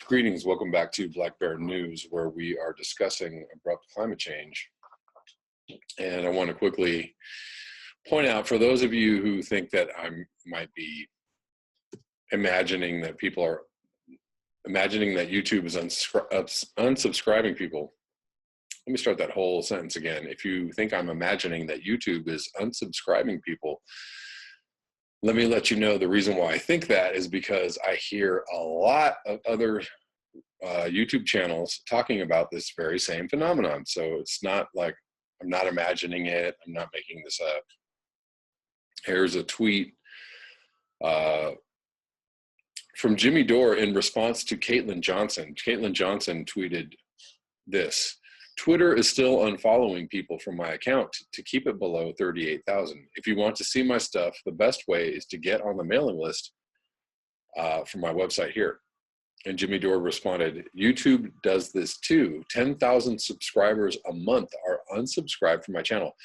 Greetings, welcome back to Black Bear News, where we are discussing abrupt climate change. And I want to quickly point out, for those of you who think that I might be imagining that YouTube is unsubscribing people. Let me start that whole sentence again. If you think I'm imagining that YouTube is unsubscribing people, let me let you know the reason why I think that is because I hear a lot of other YouTube channels talking about this very same phenomenon. So it's not like I'm not imagining it. I'm not making this up. Here's a tweet from Jimmy Dore in response to Caitlin Johnson. Caitlin Johnson tweeted this: Twitter is still unfollowing people from my account to keep it below 38,000. If you want to see my stuff, the best way is to get on the mailing list from my website here. And Jimmy Dore responded, YouTube does this too. 10,000 subscribers a month are unsubscribed from my channel.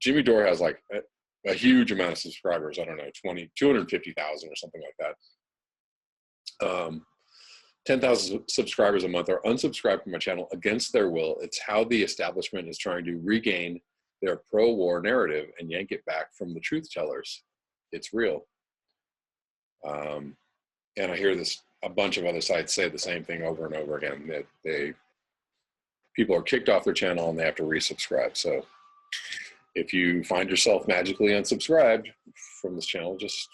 Jimmy Dore has like a huge amount of subscribers. I don't know, 250,000 or something like that. 10,000 subscribers a month are unsubscribed from my channel against their will. It's how the establishment is trying to regain their pro-war narrative and yank it back from the truth tellers. It's real. And I hear this, a bunch of other sites say the same thing over and over again, that people are kicked off their channel and they have to resubscribe. So if you find yourself magically unsubscribed from this channel, just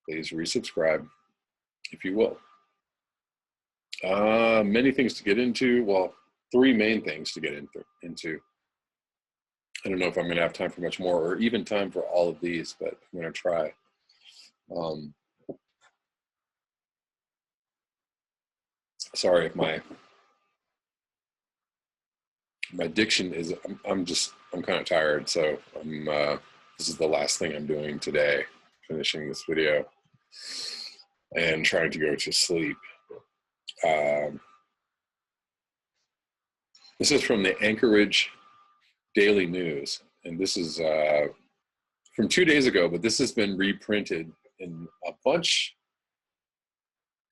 please resubscribe, if you will. Many things to get into. Well, three main things to get into. I don't know if I'm going to have time for much more or even time for all of these, but I'm going to try. Sorry if my diction is, I'm kind of tired, so this is the last thing I'm doing today, finishing this video and trying to go to sleep. This is from the Anchorage Daily News, and this is from 2 days ago, but this has been reprinted in a bunch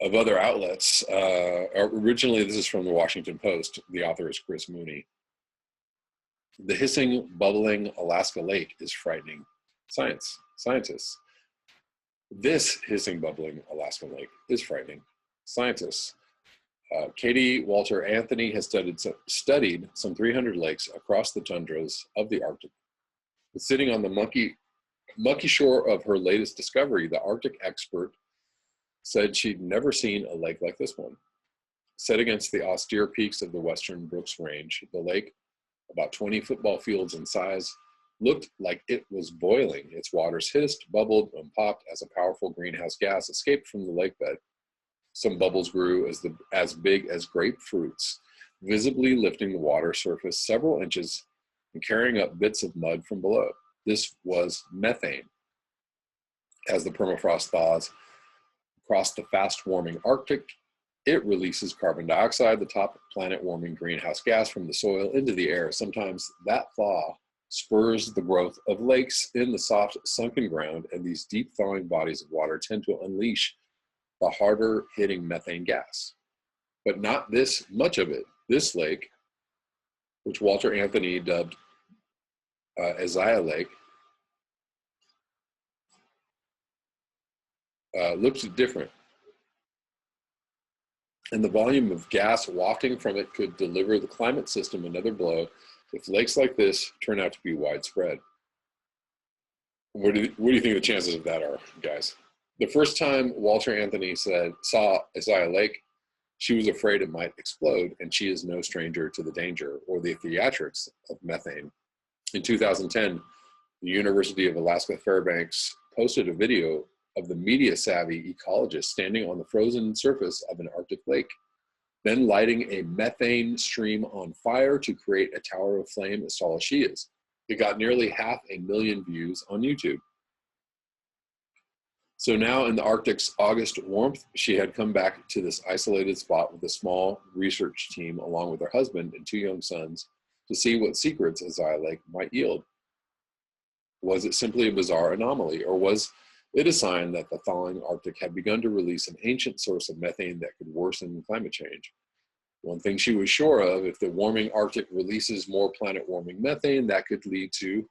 of other outlets. Originally, this is from the Washington Post. The author is Chris Mooney. The hissing, bubbling Alaska lake is frightening scientists. This hissing, bubbling Alaska lake is frightening scientists. Katie Walter Anthony has studied some 300 lakes across the tundras of the Arctic. Sitting on the mucky shore of her latest discovery, the Arctic expert said she'd never seen a lake like this one. Set against the austere peaks of the western Brooks Range, the lake, about 20 football fields in size, looked like it was boiling. Its waters hissed, bubbled, and popped as a powerful greenhouse gas escaped from the lake bed. Some bubbles grew as big as grapefruits, visibly lifting the water surface several inches and carrying up bits of mud from below. This was methane. As the permafrost thaws across the fast-warming Arctic, it releases carbon dioxide, the top planet-warming greenhouse gas, from the soil into the air. Sometimes that thaw spurs the growth of lakes in the soft, sunken ground, and these deep-thawing bodies of water tend to unleash the harder hitting methane gas. But not this much of it. This lake, which Walter Anthony dubbed Isaiah Lake, looks different. And the volume of gas wafting from it could deliver the climate system another blow if lakes like this turn out to be widespread. What do you think the chances of that are, guys? The first time Walter Anthony saw Isaiah Lake, she was afraid it might explode, and she is no stranger to the danger or the theatrics of methane. In 2010, the University of Alaska Fairbanks posted a video of the media-savvy ecologist standing on the frozen surface of an Arctic lake, then lighting a methane stream on fire to create a tower of flame as tall as she is. It got nearly 500,000 views on YouTube. So now in the Arctic's August warmth, she had come back to this isolated spot with a small research team along with her husband and 2 young sons to see what secrets Isaiah Lake might yield. Was it simply a bizarre anomaly, or was It is a sign that the thawing Arctic had begun to release an ancient source of methane that could worsen climate change. One thing she was sure of, if the warming Arctic releases more planet-warming methane, that could lead to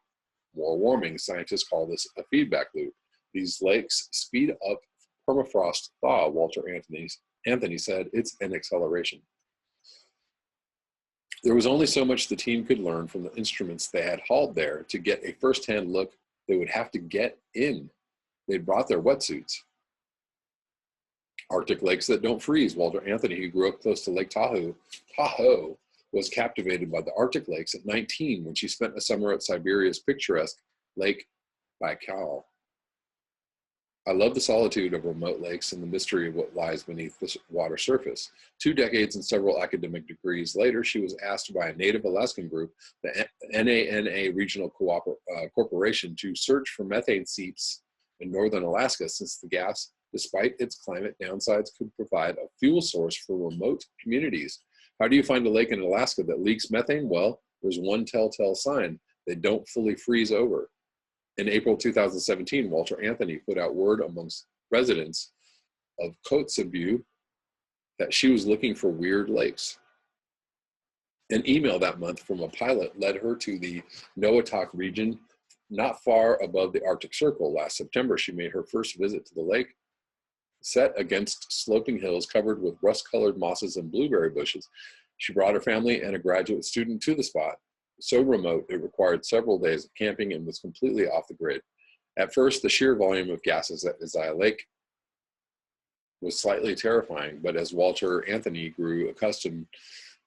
more warming. Scientists call this a feedback loop. These lakes speed up permafrost thaw, Walter Anthony said. It's an acceleration. There was only so much the team could learn from the instruments they had hauled there. To get a first-hand look, they would have to get in. They'd brought their wetsuits. Arctic lakes that don't freeze. Walter Anthony, who grew up close to Lake Tahoe, was captivated by the Arctic lakes at 19 when she spent a summer at Siberia's picturesque Lake Baikal. I love the solitude of remote lakes and the mystery of what lies beneath the water surface. 2 decades and several academic degrees later, she was asked by a Native Alaskan group, the NANA Regional Corporation, to search for methane seeps in northern Alaska, since the gas, despite its climate downsides, could provide a fuel source for remote communities. How do you find a lake in Alaska that leaks methane? Well, there's one telltale sign: they don't fully freeze over. In April 2017, Walter Anthony put out word amongst residents of Kotzebue that she was looking for weird lakes. An email that month from a pilot led her to the Noatak region, not far above the Arctic Circle. Last September, she made her first visit to the lake, set against sloping hills covered with rust-colored mosses and blueberry bushes. She brought her family and a graduate student to the spot. So remote, it required several days of camping and was completely off the grid. At first, the sheer volume of gases at Isaiah Lake was slightly terrifying, but as Walter Anthony grew accustomed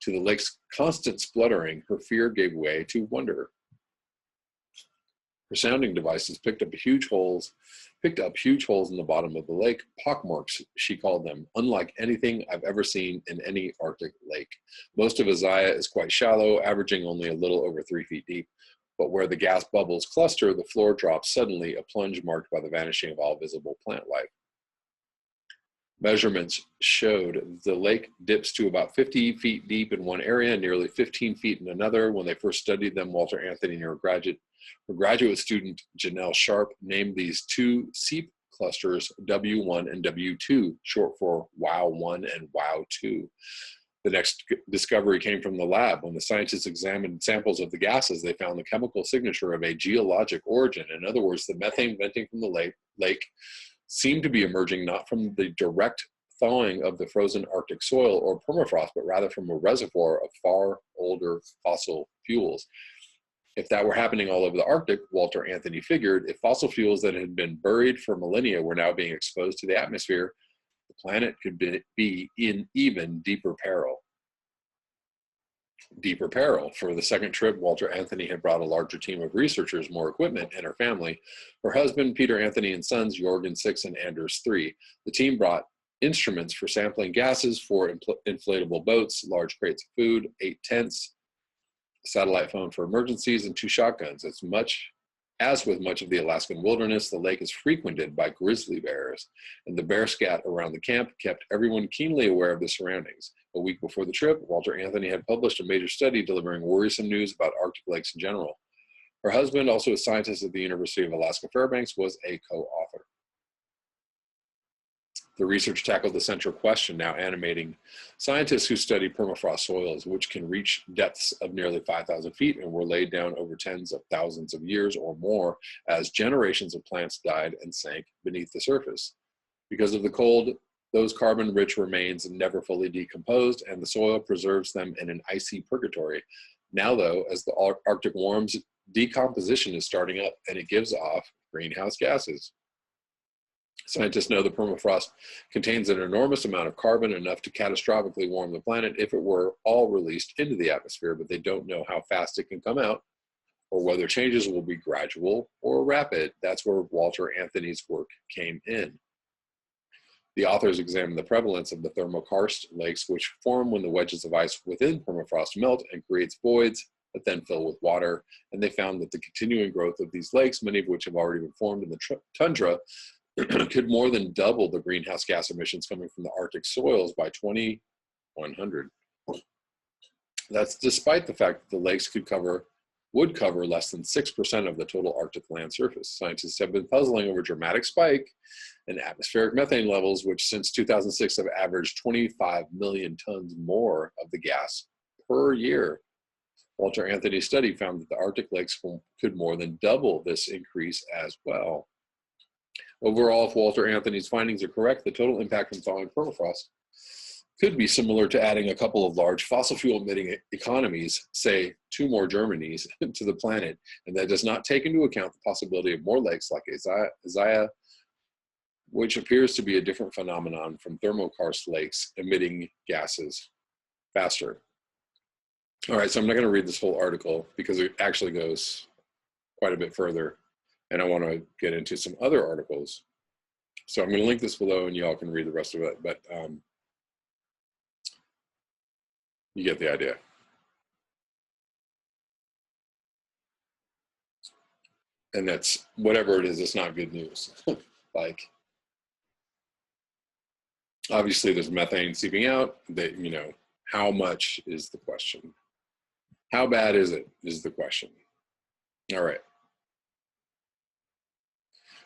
to the lake's constant spluttering, her fear gave way to wonder. Her sounding devices picked up huge holes in the bottom of the lake, pockmarks, she called them, unlike anything I've ever seen in any Arctic lake. Most of Isaiah is quite shallow, averaging only a little over 3 feet deep, but where the gas bubbles cluster, the floor drops suddenly, a plunge marked by the vanishing of all visible plant life. Measurements showed the lake dips to about 50 feet deep in one area and nearly 15 feet in another. When they first studied them, Walter Anthony and her graduate student, Janelle Sharp, named these 2 seep clusters W1 and W2, short for WOW1 and WOW2. The next discovery came from the lab. When the scientists examined samples of the gases, they found the chemical signature of a geologic origin. In other words, the methane venting from the lake seemed to be emerging not from the direct thawing of the frozen Arctic soil or permafrost, but rather from a reservoir of far older fossil fuels. If that were happening all over the Arctic, Walter Anthony figured, if fossil fuels that had been buried for millennia were now being exposed to the atmosphere, the planet could be in even deeper peril. Deeper peril. For the second trip, Walter Anthony had brought a larger team of researchers, more equipment, and her family. Her husband, Peter Anthony, and sons, Jorgen, 6, and Anders, 3. The team brought instruments for sampling gases, 4 inflatable boats, large crates of food, 8 tents, a satellite phone for emergencies, and 2 shotguns. As with much of the Alaskan wilderness, the lake is frequented by grizzly bears, and the bear scat around the camp kept everyone keenly aware of the surroundings. A week before the trip, Walter Anthony had published a major study delivering worrisome news about Arctic lakes in general. Her husband, also a scientist at the University of Alaska Fairbanks, was a co-author. The research tackled the central question now animating scientists who study permafrost soils, which can reach depths of nearly 5,000 feet and were laid down over tens of thousands of years or more as generations of plants died and sank beneath the surface. Because of the cold, those carbon-rich remains never fully decomposed, and the soil preserves them in an icy purgatory. Now, though, as the Arctic warms, decomposition is starting up, and it gives off greenhouse gases. Scientists know the permafrost contains an enormous amount of carbon, enough to catastrophically warm the planet if it were all released into the atmosphere, but they don't know how fast it can come out or whether changes will be gradual or rapid. That's where Walter Anthony's work came in. The authors examined the prevalence of the thermokarst lakes, which form when the wedges of ice within permafrost melt and creates voids that then fill with water. And they found that the continuing growth of these lakes, many of which have already been formed in the tundra, could more than double the greenhouse gas emissions coming from the Arctic soils by 2100. That's despite the fact that the lakes could cover would cover less than 6% of the total Arctic land surface. Scientists have been puzzling over a dramatic spike in atmospheric methane levels, which since 2006 have averaged 25 million tons more of the gas per year. Walter Anthony's study found that the Arctic lakes could more than double this increase as well. Overall, if Walter Anthony's findings are correct, the total impact from thawing permafrost could be similar to adding a couple of large fossil fuel emitting economies, say 2 more Germanys, to the planet, and that does not take into account the possibility of more lakes like Isaiah, which appears to be a different phenomenon from thermokarst lakes emitting gases faster. All right, so I'm not going to read this whole article because it actually goes quite a bit further, and I want to get into some other articles. So I'm going to link this below, and y'all can read the rest of it, but you get the idea. And that's, whatever it is, it's not good news. Like, obviously there's methane seeping out, that, you know, how much is the question? How bad is it, is the question. All right.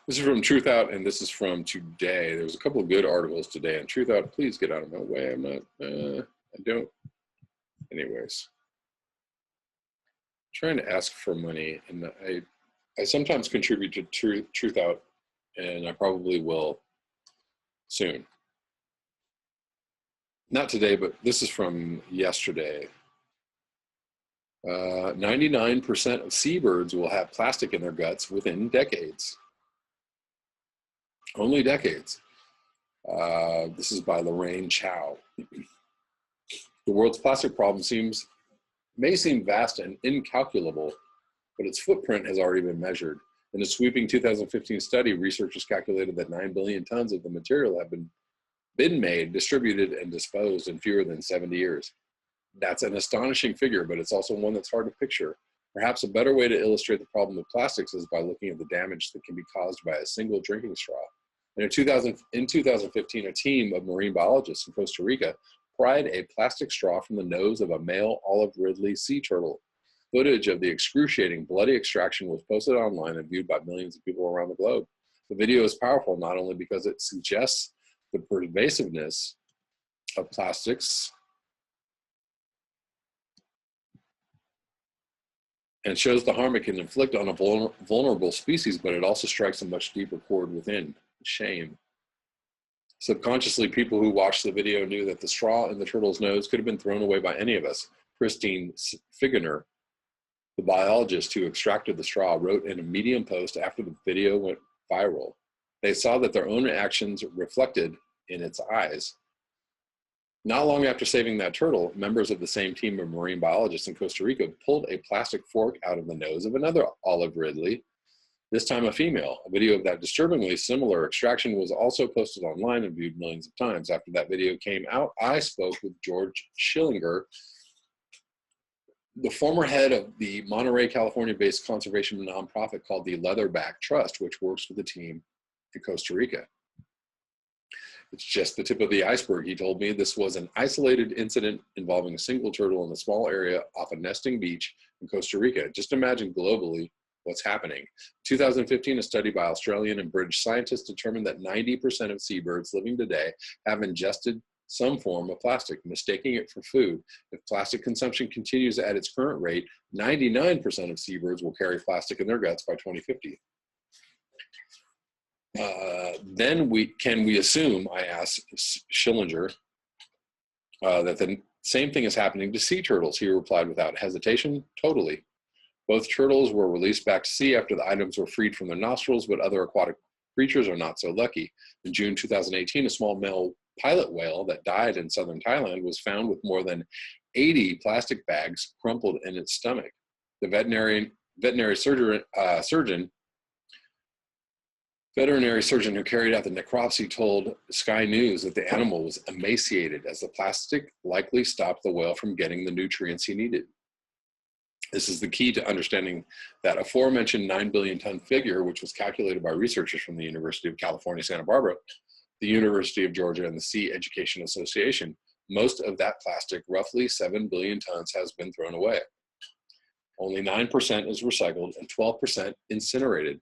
This is from Truth Out, and this is from today. There's a couple of good articles today on Truth Out. Please get out of my way. I'm not, I don't. Anyways, I'm trying to ask for money, and I sometimes contribute to Truth Out, and I probably will soon. Not today, but this is from yesterday. 99% of seabirds will have plastic in their guts within decades. Only decades. This is by Lorraine Chow. The world's plastic problem may seem vast and incalculable, but its footprint has already been measured. In a sweeping 2015 study, researchers calculated that 9 billion tons of the material have been made, distributed, and disposed in fewer than 70 years. That's an astonishing figure, but it's also one that's hard to picture. Perhaps a better way to illustrate the problem of plastics is by looking at the damage that can be caused by a single drinking straw. In 2015, a team of marine biologists in Costa Rica pried a plastic straw from the nose of a male olive ridley sea turtle. Footage of the excruciating bloody extraction was posted online and viewed by millions of people around the globe. The video is powerful not only because it suggests the pervasiveness of plastics and shows the harm it can inflict on a vulnerable species, but it also strikes a much deeper chord within: shame. Subconsciously, people who watched the video knew that the straw in the turtle's nose could have been thrown away by any of us. Christine Figener, the biologist who extracted the straw, wrote in a Medium post after the video went viral. They saw that their own actions reflected in its eyes. Not long after saving that turtle, members of the same team of marine biologists in Costa Rica pulled a plastic fork out of the nose of another olive ridley, this time a female. A video of that disturbingly similar extraction was also posted online and viewed millions of times. After that video came out, I spoke with George Schillinger, the former head of the Monterey, California-based conservation nonprofit called the Leatherback Trust, which works with the team in Costa Rica. It's just the tip of the iceberg, he told me. This was an isolated incident involving a single turtle in a small area off a nesting beach in Costa Rica. Just imagine globally what's happening. In 2015, a study by Australian and British scientists determined that 90% of seabirds living today have ingested some form of plastic, mistaking it for food. If plastic consumption continues at its current rate, 99% of seabirds will carry plastic in their guts by 2050. Then can we assume, I asked Schillinger, that the same thing is happening to sea turtles? He replied without hesitation, totally. Both turtles were released back to sea after the items were freed from their nostrils, but other aquatic creatures are not so lucky. In June 2018, a small male pilot whale that died in southern Thailand was found with more than 80 plastic bags crumpled in its stomach. The veterinary surgeon who carried out the necropsy told Sky News that the animal was emaciated as the plastic likely stopped the whale from getting the nutrients he needed. This is the key to understanding that aforementioned 9 billion ton figure, which was calculated by researchers from the University of California, Santa Barbara, the University of Georgia, and the Sea Education Association. Most of that plastic, roughly 7 billion tons, has been thrown away. Only 9% is recycled and 12% incinerated,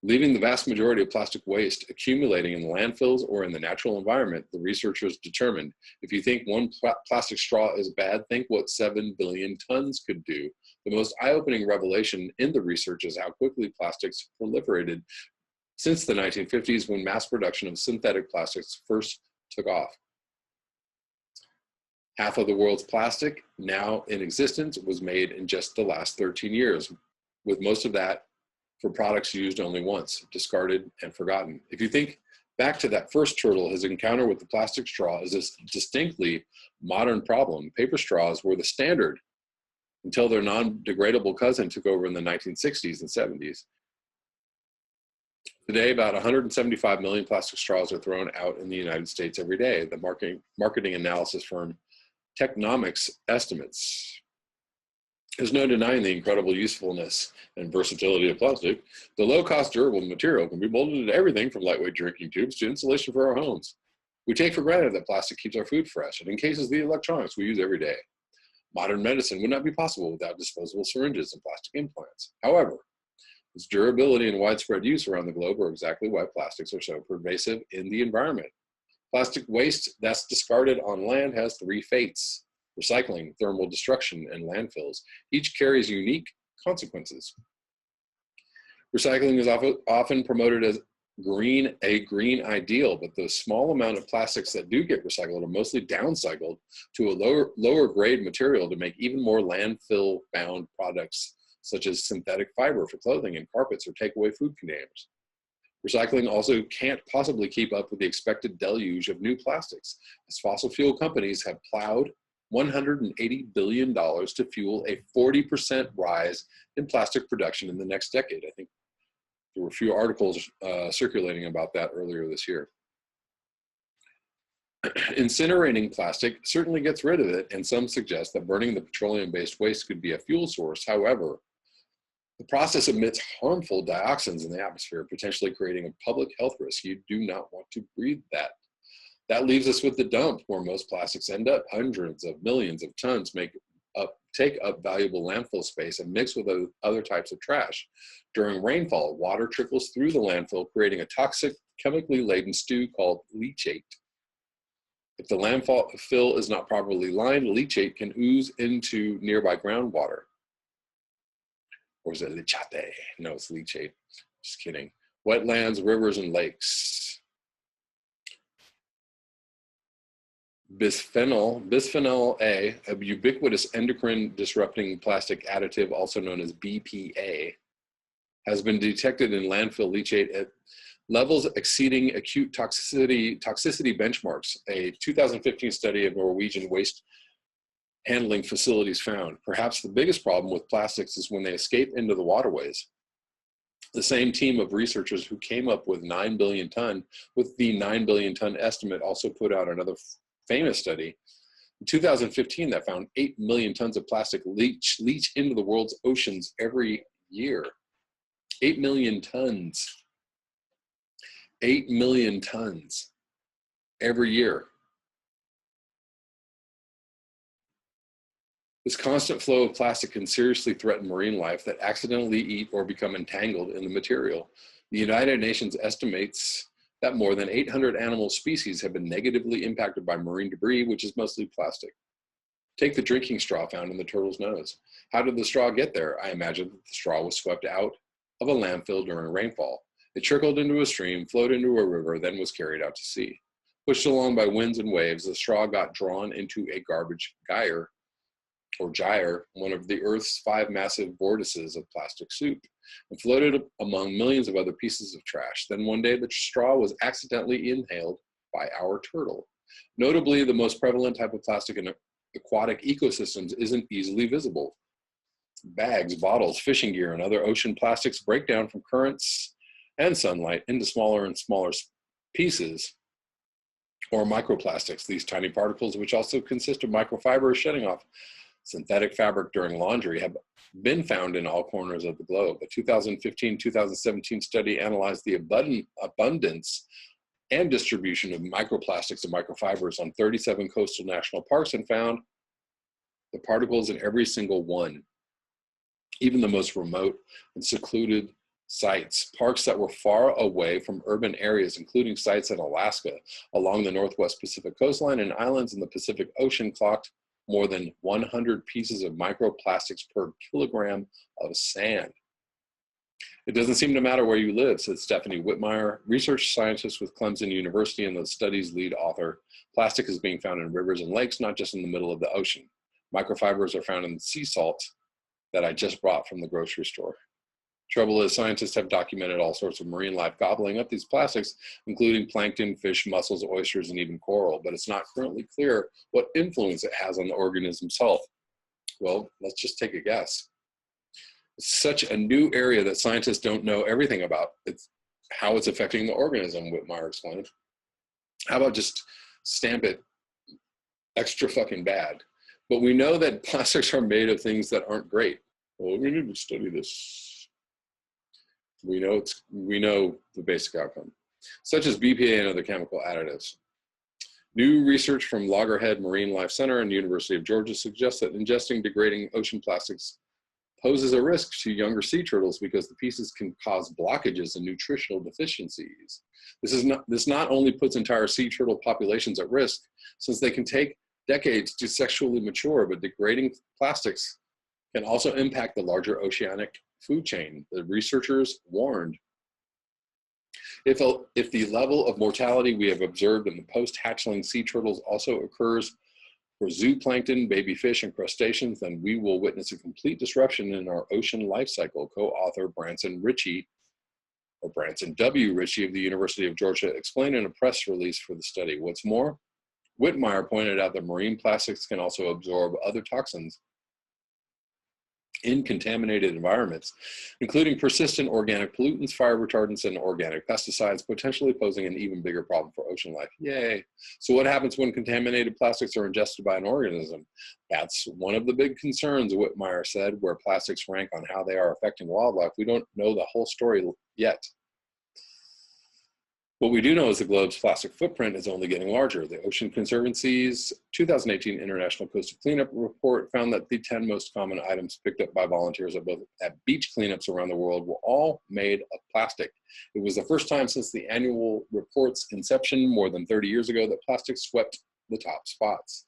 leaving the vast majority of plastic waste accumulating in landfills or in the natural environment. The researchers determined, if you think one plastic straw is bad, think what 7 billion tons could do. The most eye-opening revelation in the research is how quickly plastics proliferated since the 1950s, when mass production of synthetic plastics first took off. Half of the world's plastic now in existence was made in just the last 13 years, with most of that for products used only once, discarded and forgotten. If you think back to that first turtle, his encounter with the plastic straw is a distinctly modern problem. Paper straws were the standard until their non-degradable cousin took over in the 1960s and 70s. Today, about 175 million plastic straws are thrown out in the United States every day. The marketing analysis firm Technomics estimates. There's no denying the incredible usefulness and versatility of plastic. The low-cost durable material can be molded into everything from lightweight drinking tubes to insulation for our homes. We take for granted that plastic keeps our food fresh and encases the electronics we use every day. Modern medicine would not be possible without disposable syringes and plastic implants. However, its durability and widespread use around the globe are exactly why plastics are so pervasive in the environment. Plastic waste that's discarded on land has 3 fates: recycling, thermal destruction, and landfills. Each carries unique consequences. Recycling is often promoted as a green ideal, but the small amount of plastics that do get recycled are mostly downcycled to a lower grade material to make even more landfill-bound products, such as synthetic fiber for clothing and carpets or takeaway food containers. Recycling also can't possibly keep up with the expected deluge of new plastics, as fossil fuel companies have plowed $180 billion to fuel a 40% rise in plastic production in the next decade. I think there were a few articles circulating about that earlier this year. Incinerating plastic certainly gets rid of it, and some suggest that burning the petroleum-based waste could be a fuel source. However, the process emits harmful dioxins in the atmosphere, potentially creating a public health risk. You do not want to breathe that. That leaves us with the dump, where most plastics end up. Hundreds of millions of tons take up valuable landfill space and mix with other types of trash. During rainfall, water trickles through the landfill, creating a toxic, chemically laden stew called leachate. If the landfill is not properly lined, leachate can ooze into nearby groundwater. Or is it leachate? No, it's leachate. Just kidding. Wetlands, rivers, and lakes. Bisphenol A, a ubiquitous endocrine disrupting plastic additive, also known as BPA, has been detected in landfill leachate at levels exceeding acute toxicity benchmarks. A 2015 study of Norwegian waste handling facilities found. Perhaps the biggest problem with plastics is when they escape into the waterways. The same team of researchers who came up with the 9 billion ton estimate also put out another famous study in 2015 that found 8 million tons of plastic leach into the world's oceans every year. 8 million tons. 8 million tons every year. This constant flow of plastic can seriously threaten marine life that accidentally eat or become entangled in the material. The United Nations estimates that more than 800 animal species have been negatively impacted by marine debris, which is mostly plastic. Take the drinking straw found in the turtle's nose. How did the straw get there? I imagine that the straw was swept out of a landfill during rainfall. It trickled into a stream, flowed into a river, then was carried out to sea. Pushed along by winds and waves, the straw got drawn into a garbage gyre, one of the Earth's 5 massive vortices of plastic soup, and floated among millions of other pieces of trash. Then one day the straw was accidentally inhaled by our turtle. Notably, the most prevalent type of plastic in aquatic ecosystems isn't easily visible. Bags, bottles, fishing gear, and other ocean plastics break down from currents and sunlight into smaller and smaller pieces, or microplastics. These tiny particles, which also consist of microfibers shedding off synthetic fabric during laundry, have been found in all corners of the globe. A 2015-2017 study analyzed the abundance and distribution of microplastics and microfibers on 37 coastal national parks and found the particles in every single one. Even the most remote and secluded sites, parks that were far away from urban areas, including sites in Alaska, along the Northwest Pacific coastline, and islands in the Pacific Ocean, clocked more than 100 pieces of microplastics per kilogram of sand. It doesn't seem to matter where you live, said Stephanie Whitmire, research scientist with Clemson University and the study's lead author. Plastic is being found in rivers and lakes, not just in the middle of the ocean. Microfibers are found in sea salt that I just brought from the grocery store. Trouble is, scientists have documented all sorts of marine life gobbling up these plastics, including plankton, fish, mussels, oysters, and even coral, but it's not currently clear what influence it has on the organism's health. Well, let's just take a guess. It's such a new area that scientists don't know everything about. It's how it's affecting the organism, Whitmire explained. How about just stamp it extra fucking bad? But we know that plastics are made of things that aren't great. Well, we need to study this. We know the basic outcome, such as BPA and other chemical additives. New research from Loggerhead Marine Life Center and University of Georgia suggests that ingesting degrading ocean plastics poses a risk to younger sea turtles because the pieces can cause blockages and nutritional deficiencies. This not only puts entire sea turtle populations at risk, since they can take decades to sexually mature, but degrading plastics can also impact the larger oceanic food chain, the researchers warned. If the level of mortality we have observed in the post-hatchling sea turtles also occurs for zooplankton, baby fish, and crustaceans, then we will witness a complete disruption in our ocean life cycle, co-author Branson W. Ritchie of the University of Georgia explained in a press release for the study. What's more, Whitmire pointed out that marine plastics can also absorb other toxins in contaminated environments, including persistent organic pollutants, fire retardants, and organic pesticides, potentially posing an even bigger problem for ocean life. Yay. So what happens when contaminated plastics are ingested by an organism? That's one of the big concerns, Whitmire said, where plastics rank on how they are affecting wildlife. We don't know the whole story yet. What we do know is the globe's plastic footprint is only getting larger. The Ocean Conservancy's 2018 International Coastal Cleanup Report found that the 10 most common items picked up by volunteers at beach cleanups around the world were all made of plastic. It was the first time since the annual report's inception more than 30 years ago that plastic swept the top spots.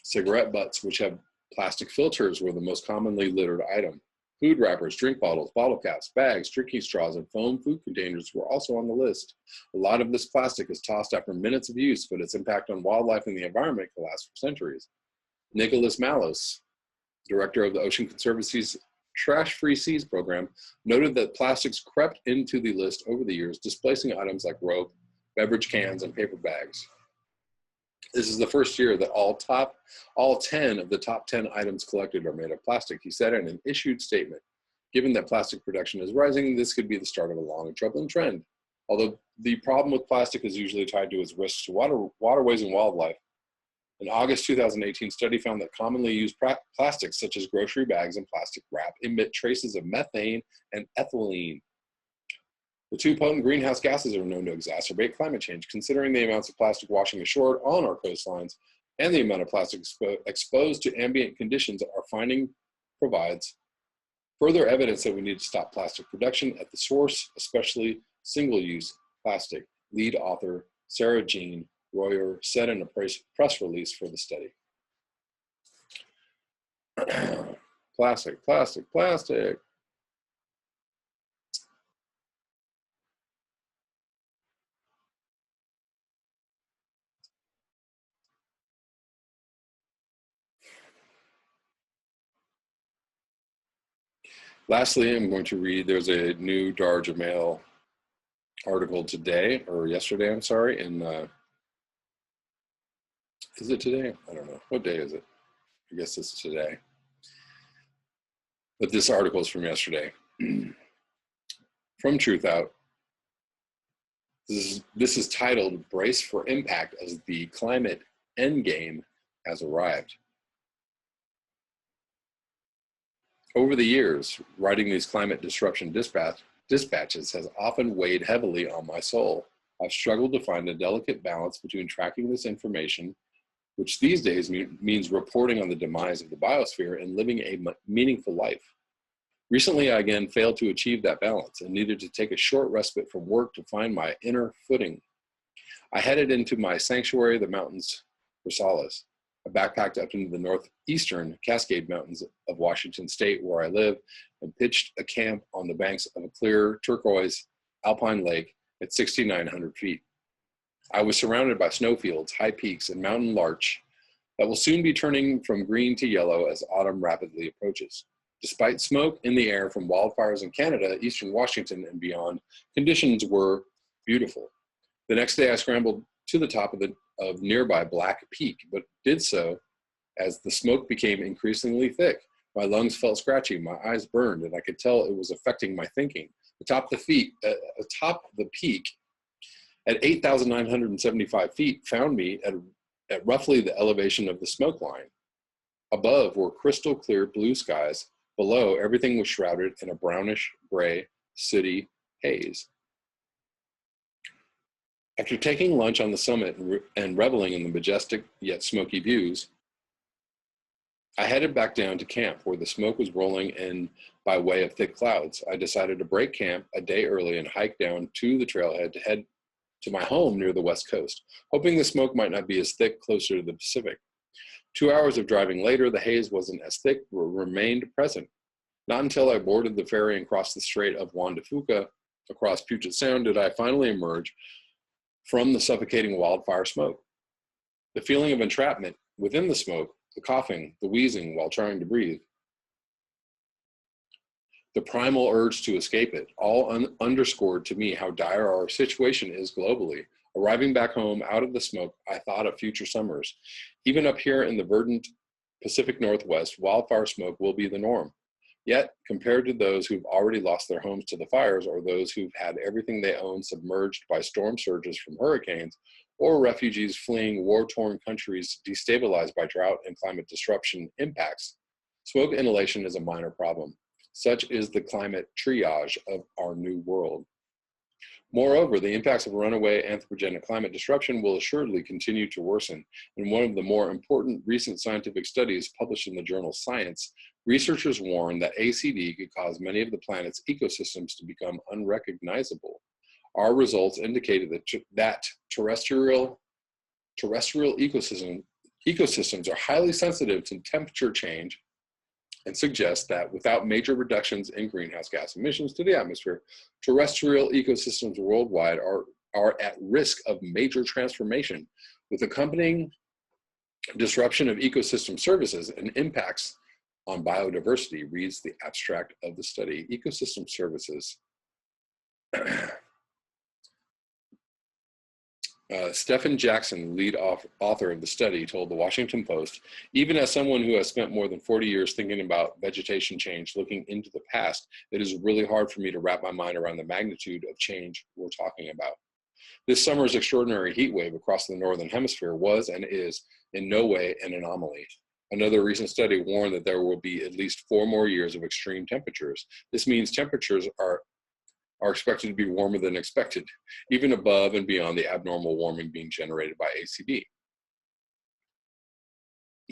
Cigarette butts, which have plastic filters, were the most commonly littered item. Food wrappers, drink bottles, bottle caps, bags, drinking straws, and foam food containers were also on the list. A lot of this plastic is tossed after minutes of use, but its impact on wildlife and the environment can last for centuries. Nicholas Malos, director of the Ocean Conservancy's Trash-Free Seas program, noted that plastics crept into the list over the years, displacing items like rope, beverage cans, and paper bags. This is the first year that all 10 of the top 10 items collected are made of plastic, he said in an issued statement. Given that plastic production is rising, this could be the start of a long and troubling trend. Although the problem with plastic is usually tied to its risks to waterways and wildlife. An August 2018 study found that commonly used plastics such as grocery bags and plastic wrap emit traces of methane and ethylene. The two potent greenhouse gases are known to exacerbate climate change. Considering the amounts of plastic washing ashore on our coastlines and the amount of plastic exposed to ambient conditions, our finding provides further evidence that we need to stop plastic production at the source, especially single-use plastic, lead author Sarah Jean Royer said in a press release for the study. Plastic, plastic, plastic. Lastly, I'm going to read, there's a new Darja Mail article today, or yesterday, I'm sorry, in, is it today? I don't know. What day is it? I guess it's today. But this article is from yesterday. From Truth Out. This is titled, Brace for Impact as the Climate Endgame Has Arrived. Over the years, writing these climate disruption dispatches has often weighed heavily on my soul. I've struggled to find a delicate balance between tracking this information, which these days means reporting on the demise of the biosphere, and living a meaningful life. Recently, I again failed to achieve that balance and needed to take a short respite from work to find my inner footing. I headed into my sanctuary, the mountains, for solace. I backpacked up into the northeastern Cascade Mountains of Washington State, where I live, and pitched a camp on the banks of a clear turquoise alpine lake at 6,900 feet. I was surrounded by snowfields, high peaks, and mountain larch that will soon be turning from green to yellow as autumn rapidly approaches. Despite smoke in the air from wildfires in Canada, eastern Washington, and beyond, conditions were beautiful. The next day, I scrambled to the top of nearby Black Peak, but did so as the smoke became increasingly thick. My lungs felt scratchy, my eyes burned, and I could tell it was affecting my thinking. Atop the peak, at 8,975 feet, found me at roughly the elevation of the smoke line. Above were crystal clear blue skies. Below, everything was shrouded in a brownish gray city haze. After taking lunch on the summit and reveling in the majestic yet smoky views, I headed back down to camp where the smoke was rolling in by way of thick clouds. I decided to break camp a day early and hike down to the trailhead to head to my home near the west coast, hoping the smoke might not be as thick closer to the Pacific. 2 hours of driving later, the haze wasn't as thick, but remained present. Not until I boarded the ferry and crossed the Strait of Juan de Fuca across Puget Sound did I finally emerge from the suffocating wildfire smoke. The feeling of entrapment within the smoke, the coughing, the wheezing while trying to breathe, the primal urge to escape it, all underscored to me how dire our situation is globally. Arriving back home out of the smoke, I thought of future summers. Even up here in the verdant Pacific Northwest, wildfire smoke will be the norm. Yet, compared to those who've already lost their homes to the fires, or those who've had everything they own submerged by storm surges from hurricanes, or refugees fleeing war-torn countries destabilized by drought and climate disruption impacts, smoke inhalation is a minor problem. Such is the climate triage of our new world. Moreover, the impacts of runaway anthropogenic climate disruption will assuredly continue to worsen. In one of the more important recent scientific studies published in the journal Science, researchers warn that ACD could cause many of the planet's ecosystems to become unrecognizable. Our results indicated that terrestrial ecosystems are highly sensitive to temperature change, and suggest that without major reductions in greenhouse gas emissions to the atmosphere, terrestrial ecosystems worldwide are at risk of major transformation, with accompanying disruption of ecosystem services and impacts on biodiversity, reads the abstract of the study. Ecosystem services. Stephen Jackson, lead author of the study, told the Washington Post, even as someone who has spent more than 40 years thinking about vegetation change, looking into the past, it is really hard for me to wrap my mind around the magnitude of change we're talking about. This summer's extraordinary heat wave across the Northern Hemisphere was and is in no way an anomaly. Another recent study warned that there will be at least 4 more years of extreme temperatures. This means temperatures are expected to be warmer than expected, even above and beyond the abnormal warming being generated by ACD.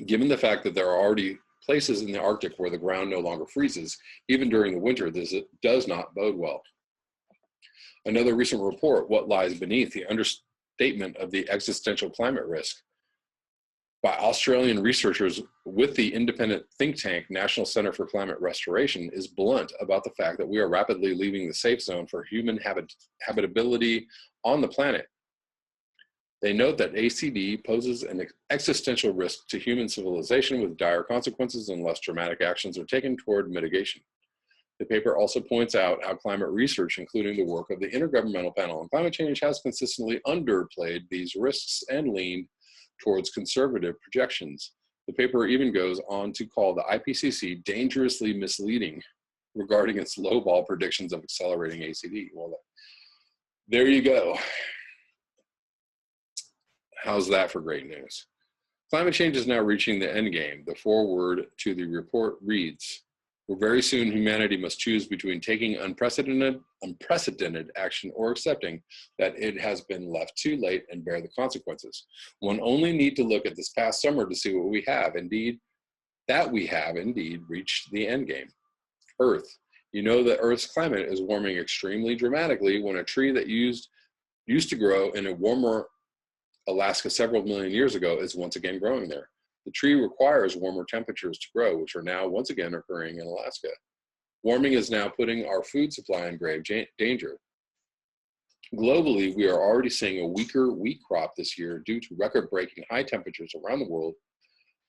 Given the fact that there are already places in the Arctic where the ground no longer freezes, even during the winter, this does not bode well. Another recent report, What Lies Beneath, the Understatement of the Existential Climate Risk, by Australian researchers with the independent think tank National Center for Climate Restoration, is blunt about the fact that we are rapidly leaving the safe zone for human habitability on the planet. They note that ACD poses an existential risk to human civilization with dire consequences unless dramatic actions are taken toward mitigation. The paper also points out how climate research, including the work of the Intergovernmental Panel on Climate Change, has consistently underplayed these risks and leaned towards conservative projections. The paper even goes on to call the IPCC dangerously misleading regarding its lowball predictions of accelerating ACD. Well, there you go. How's that for great news? Climate change is now reaching the end game. The foreword to the report reads, "For very soon humanity must choose between taking unprecedented action or accepting that it has been left too late and bear the consequences. One only need to look at this past summer to see what we have indeed reached the end game. Earth, You know that Earth's climate is warming extremely dramatically when a tree that used to grow in a warmer Alaska several million years ago is once again growing there. The tree requires warmer temperatures to grow, which are now once again occurring in Alaska. Warming is now putting our food supply in grave danger. Globally, we are already seeing a weaker wheat crop this year due to record-breaking high temperatures around the world.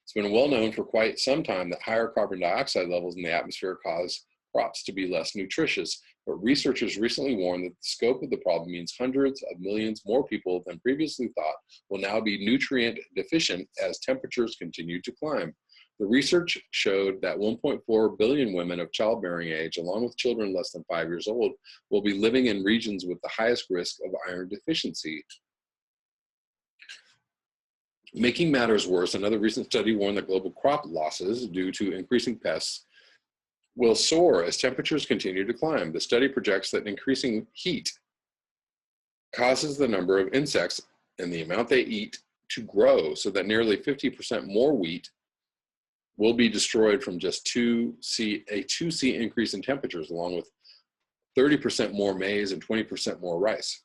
It's been well known for quite some time that higher carbon dioxide levels in the atmosphere cause crops to be less nutritious, but researchers recently warned that the scope of the problem means hundreds of millions more people than previously thought will now be nutrient deficient as temperatures continue to climb. The research showed that 1.4 billion women of childbearing age, along with children less than 5 years old, will be living in regions with the highest risk of iron deficiency. Making matters worse, another recent study warned that global crop losses due to increasing pests will soar as temperatures continue to climb. The study projects that increasing heat causes the number of insects and the amount they eat to grow, so that nearly 50% more wheat will be destroyed from just a 2C increase in temperatures, along with 30% more maize and 20% more rice.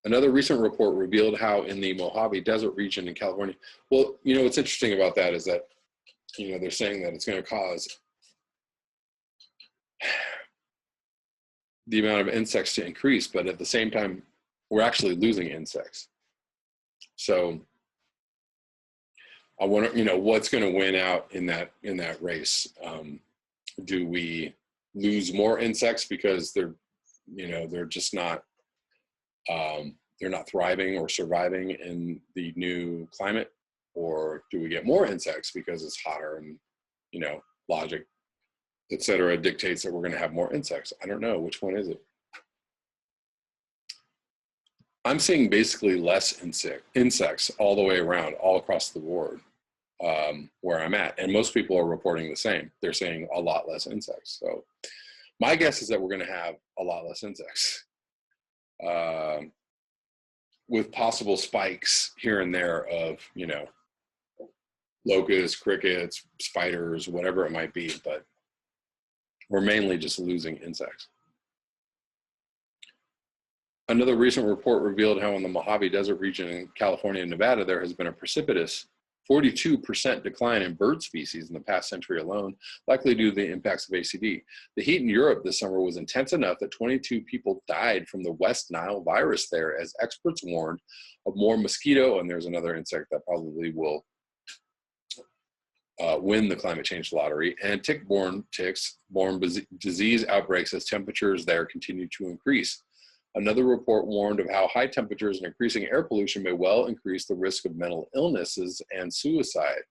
Another recent report revealed how in the Mojave Desert region in California, well, you know, what's interesting about that is that, you know, they're saying that it's going to cause the amount of insects to increase, but at the same time, we're actually losing insects. So I wonder, you know, what's going to win out in that race? Do we lose more insects because they're just not they're not thriving or surviving in the new climate, or do we get more insects because it's hotter and, you know, logic, et cetera, dictates that we're going to have more insects? I don't know. Which one is it? I'm seeing basically less insects all the way around, all across the board, where I'm at. And most people are reporting the same. They're saying a lot less insects. So my guess is that we're going to have a lot less insects, with possible spikes here and there of, you know, locusts, crickets, spiders, whatever it might be. But we're mainly just losing insects. Another recent report revealed how in the Mojave Desert region in California and Nevada, there has been a precipitous 42% decline in bird species in the past century alone, likely due to the impacts of ACD. The heat in Europe this summer was intense enough that 22 people died from the West Nile virus there, as experts warned of more mosquito, and there's another insect that probably will win the climate change lottery, and tick-borne disease outbreaks as temperatures there continue to increase. Another report warned of how high temperatures and increasing air pollution may well increase the risk of mental illnesses and suicide.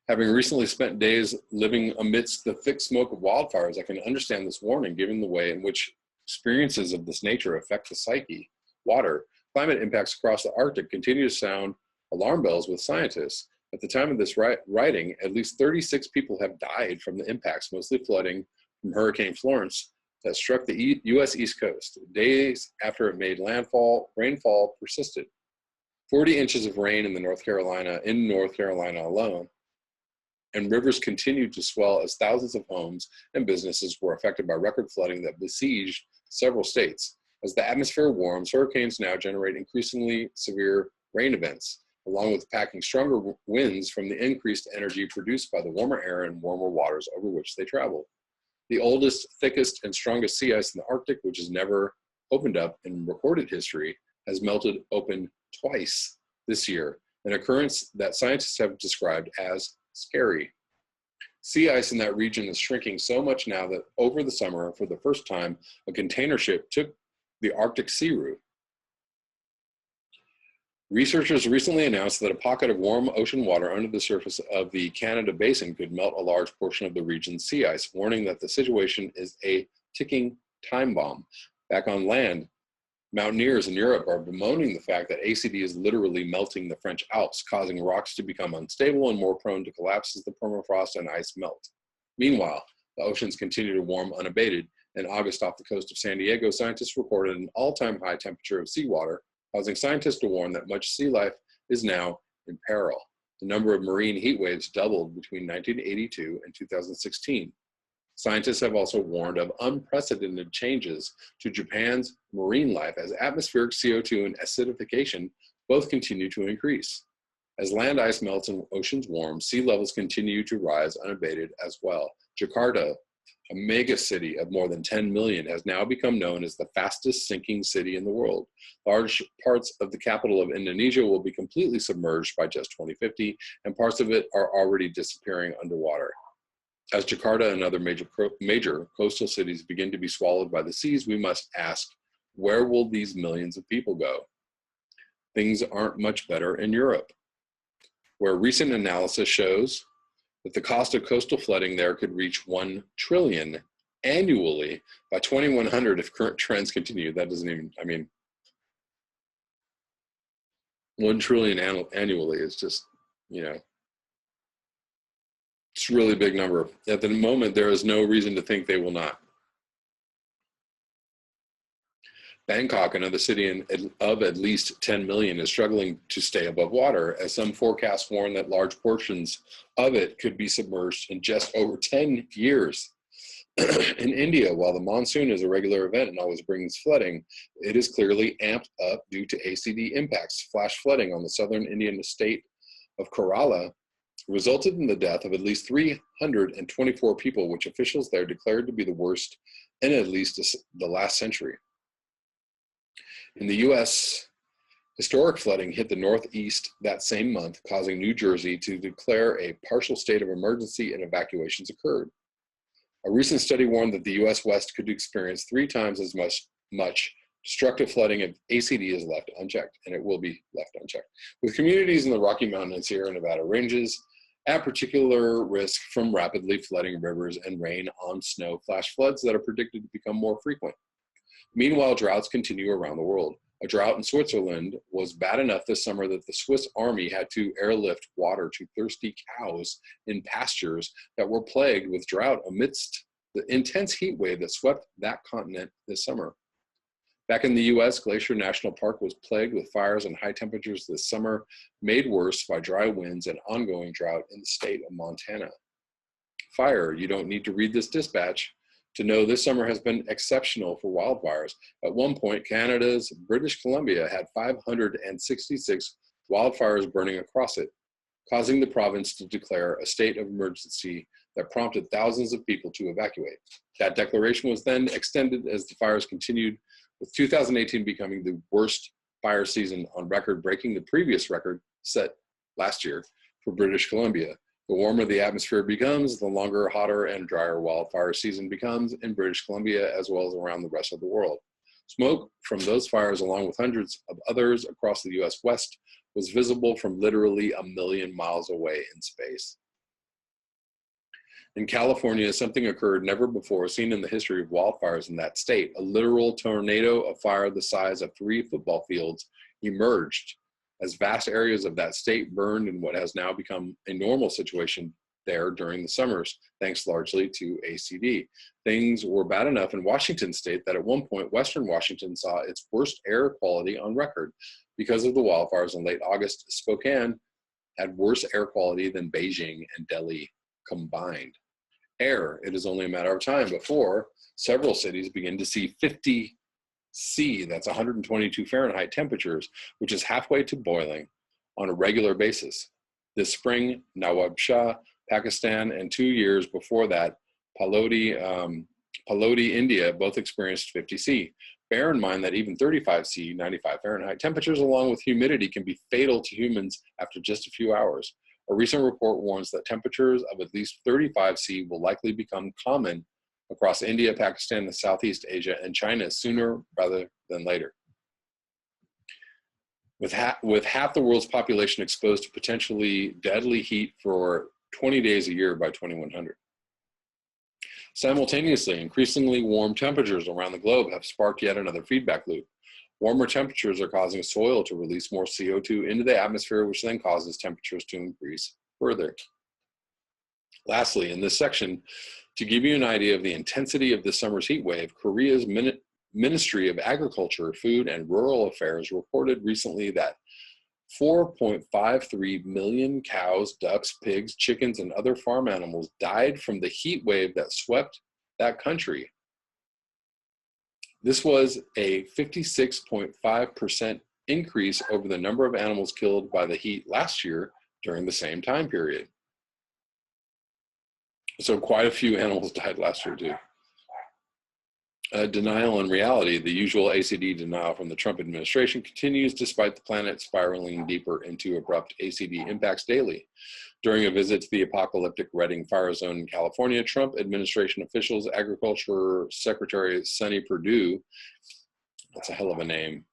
Having recently spent days living amidst the thick smoke of wildfires, I can understand this warning, given the way in which experiences of this nature affect the psyche. Water, climate impacts across the Arctic continue to sound alarm bells with scientists. At the time of this writing, at least 36 people have died from the impacts, mostly flooding from Hurricane Florence, that struck the U.S. East Coast. Days after it made landfall, rainfall persisted. 40 inches of rain in North Carolina alone, and rivers continued to swell as thousands of homes and businesses were affected by record flooding that besieged several states. As the atmosphere warms, hurricanes now generate increasingly severe rain events, along with packing stronger winds from the increased energy produced by the warmer air and warmer waters over which they travel. The oldest, thickest, and strongest sea ice in the Arctic, which has never opened up in recorded history, has melted open twice this year, an occurrence that scientists have described as scary. Sea ice in that region is shrinking so much now that over the summer, for the first time, a container ship took the Arctic sea route. Researchers recently announced that a pocket of warm ocean water under the surface of the Canada Basin could melt a large portion of the region's sea ice, warning that the situation is a ticking time bomb. Back on land, mountaineers in Europe are bemoaning the fact that ACD is literally melting the French Alps, causing rocks to become unstable and more prone to collapse as the permafrost and ice melt. Meanwhile, the oceans continue to warm unabated. In August, off the coast of San Diego, scientists recorded an all-time high temperature of seawater, causing scientists to warn that much sea life is now in peril. The number of marine heat waves doubled between 1982 and 2016. Scientists have also warned of unprecedented changes to Japan's marine life as atmospheric CO2 and acidification both continue to increase. As land ice melts and oceans warm, sea levels continue to rise unabated as well. Jakarta, a mega city of more than 10 million, has now become known as the fastest sinking city in the world. Large parts of the capital of Indonesia will be completely submerged by just 2050, and parts of it are already disappearing underwater. As Jakarta and other major coastal cities begin to be swallowed by the seas, we must ask, where will these millions of people go? Things aren't much better in Europe, where recent analysis shows that the cost of coastal flooding there could reach 1 trillion annually by 2100 if current trends continue. That doesn't even, 1 trillion annually is just, it's a really big number. At the moment, there is no reason to think they will not. Bangkok, another city of at least 10 million, is struggling to stay above water, as some forecasts warn that large portions of it could be submerged in just over 10 years. In India, while the monsoon is a regular event and always brings flooding, it is clearly amped up due to ACD impacts. Flash flooding on the southern Indian state of Kerala resulted in the death of at least 324 people, which officials there declared to be the worst in at least the last century. In the U.S., historic flooding hit the Northeast that same month, causing New Jersey to declare a partial state of emergency and evacuations occurred. A recent study warned that the U.S. West could experience 3 times as much destructive flooding if ACD is left unchecked, and it will be left unchecked, with communities in the Rocky Mountain and Sierra Nevada ranges at particular risk from rapidly flooding rivers and rain on snow flash floods that are predicted to become more frequent. Meanwhile, droughts continue around the world. A drought in Switzerland was bad enough this summer that the Swiss army had to airlift water to thirsty cows in pastures that were plagued with drought amidst the intense heat wave that swept that continent this summer. Back in the U.S., Glacier National Park was plagued with fires and high temperatures this summer, made worse by dry winds and ongoing drought in the state of Montana. Fire, you don't need to read this dispatch to know this summer has been exceptional for wildfires. At one point, Canada's British Columbia had 566 wildfires burning across it, causing the province to declare a state of emergency that prompted thousands of people to evacuate. That declaration was then extended as the fires continued, with 2018 becoming the worst fire season on record, breaking the previous record set last year for British Columbia. The warmer the atmosphere becomes, the longer, hotter, and drier wildfire season becomes in British Columbia as well as around the rest of the world. Smoke from those fires, along with hundreds of others across the U.S. West, was visible from literally a million miles away in space. In California, something occurred never before seen in the history of wildfires in that state. A literal tornado of fire the size of 3 football fields emerged as vast areas of that state burned in what has now become a normal situation there during the summers, thanks largely to ACD. Things were bad enough in Washington state that at one point, Western Washington saw its worst air quality on record. Because of the wildfires in late August, Spokane had worse air quality than Beijing and Delhi combined. Air, it is only a matter of time before several cities begin to see 50 C, that's 122 Fahrenheit temperatures, which is halfway to boiling on a regular basis. This spring, Nawab Shah, Pakistan, and 2 years before that, Palodi, India, both experienced 50 C. Bear in mind that even 35 C, 95 Fahrenheit temperatures, along with humidity, can be fatal to humans after just a few hours. A recent report warns that temperatures of at least 35 C will likely become common across India, Pakistan, Southeast Asia, and China sooner rather than later. With half the world's population exposed to potentially deadly heat for 20 days a year by 2100. Simultaneously, increasingly warm temperatures around the globe have sparked yet another feedback loop. Warmer temperatures are causing soil to release more CO2 into the atmosphere, which then causes temperatures to increase further. Lastly, in this section, to give you an idea of the intensity of this summer's heat wave, Korea's Ministry of Agriculture, Food, and Rural Affairs reported recently that 4.53 million cows, ducks, pigs, chickens, and other farm animals died from the heat wave that swept that country. This was a 56.5% increase over the number of animals killed by the heat last year during the same time period. So quite a few animals died last year too. Denial and reality, the usual ACD denial from the Trump administration continues despite the planet spiraling deeper into abrupt ACD impacts daily. During a visit to the apocalyptic Redding fire zone in California, Trump administration officials, Agriculture Secretary Sonny Perdue, that's a hell of a name,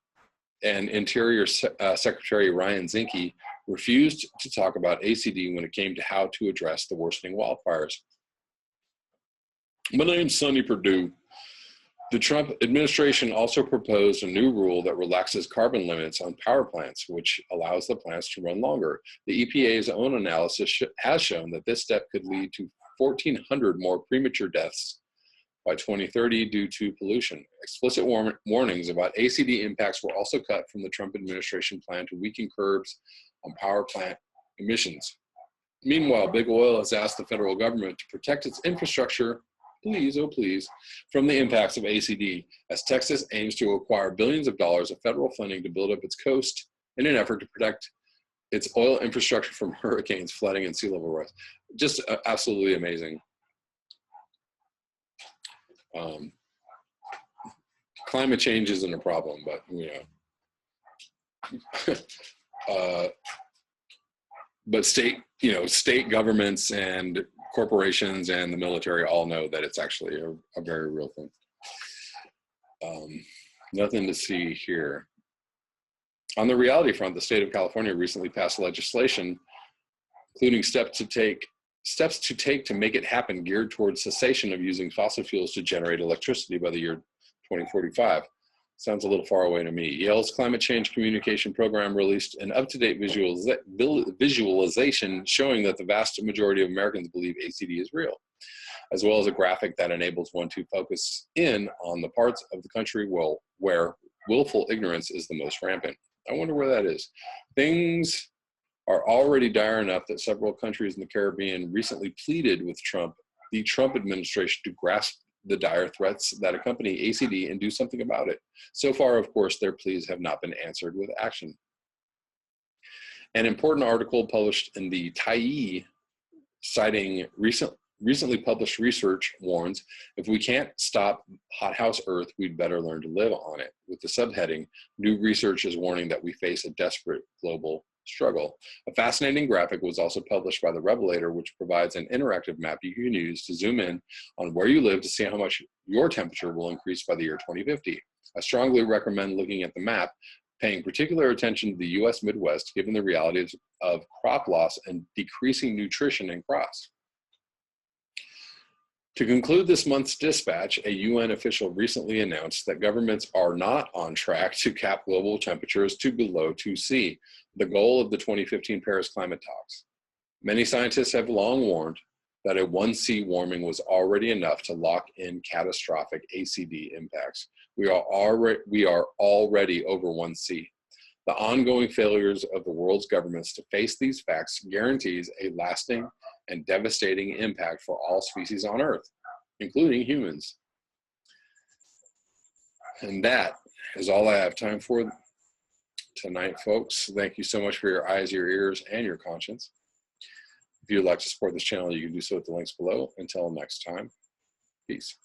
and Interior Secretary Ryan Zinke refused to talk about ACD when it came to how to address the worsening wildfires. My name's Sonny Perdue. The Trump administration also proposed a new rule that relaxes carbon limits on power plants, which allows the plants to run longer. The EPA's own analysis has shown that this step could lead to 1,400 more premature deaths by 2030 due to pollution. Explicit warnings about ACD impacts were also cut from the Trump administration plan to weaken curbs on power plant emissions. Meanwhile, Big Oil has asked the federal government to protect its infrastructure, please, oh please, from the impacts of ACD, as Texas aims to acquire billions of dollars of federal funding to build up its coast in an effort to protect its oil infrastructure from hurricanes, flooding, and sea level rise. Just absolutely amazing. Climate change isn't a problem, but but state governments and corporations and the military all know that it's actually a very real thing. Nothing to see here. On the reality front, the state of California recently passed legislation, including steps to take to make it happen, geared towards cessation of using fossil fuels to generate electricity by the year 2045. Sounds a little far away to me. Yale's climate change communication program released an up-to-date visualization showing that the vast majority of Americans believe ACD is real, as well as a graphic that enables one to focus in on the parts of the country where willful ignorance is the most rampant. I wonder where that is. Things are already dire enough that several countries in the Caribbean recently pleaded with the Trump administration to grasp the dire threats that accompany ACD and do something about it. So far, of course, their pleas have not been answered with action. An important article published in the Tyee, citing recently published research, warns, if we can't stop hothouse Earth, we'd better learn to live on it, with the subheading, new research is warning that we face a desperate global struggle. A fascinating graphic was also published by The Revelator, which provides an interactive map you can use to zoom in on where you live to see how much your temperature will increase by the year 2050. I strongly recommend looking at the map, paying particular attention to the US Midwest, given the realities of crop loss and decreasing nutrition in crops. To conclude this month's dispatch, a UN official recently announced that governments are not on track to cap global temperatures to below 2°C, the goal of the 2015 Paris climate talks. Many scientists have long warned that a 1°C warming was already enough to lock in catastrophic ACD impacts. We are already over 1°C. The ongoing failures of the world's governments to face these facts guarantees a lasting and devastating impact for all species on Earth, including humans. And that is all I have time for tonight, folks. Thank you so much for your eyes, your ears, and your conscience. If you'd like to support this channel, you can do so at the links below. Until next time, peace.